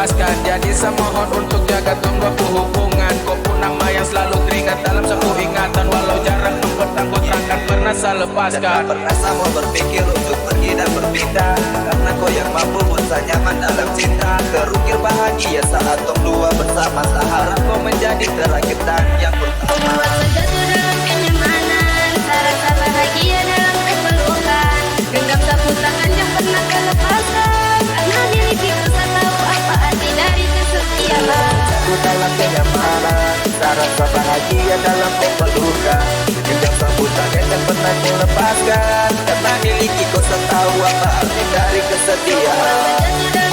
lepaskan. Jadi semohon untuk jaga tonggoku hubungan. Kau pun nama yang selalu teringat dalam satu ingatan. Walau jarang mempertanggungjawabkan pernah saya lepaskan. Dan tak pernah sama berpikir untuk pergi dan berpindah, karena kau yang mampu buat nyaman dalam cinta. Terukir bahagia saat tong dua bersama. Seharap kau menjadi terang kita yang pertama. Buat sejatuh dalam kenyamanan, rasa bahagia dalam kepelukan. Genggam sapu tangan yang pernah kelepaskan, karena diriku tak tahu apa arti dari kesetiaan. Jatuh dalam kenyamanan, rasa bahagia dalam kepelukan. Genggam sapu tangan yang pernah kau lepaskan, karena miliki kau tak tahu apa arti dari kesetiaan. Sejatuh dalam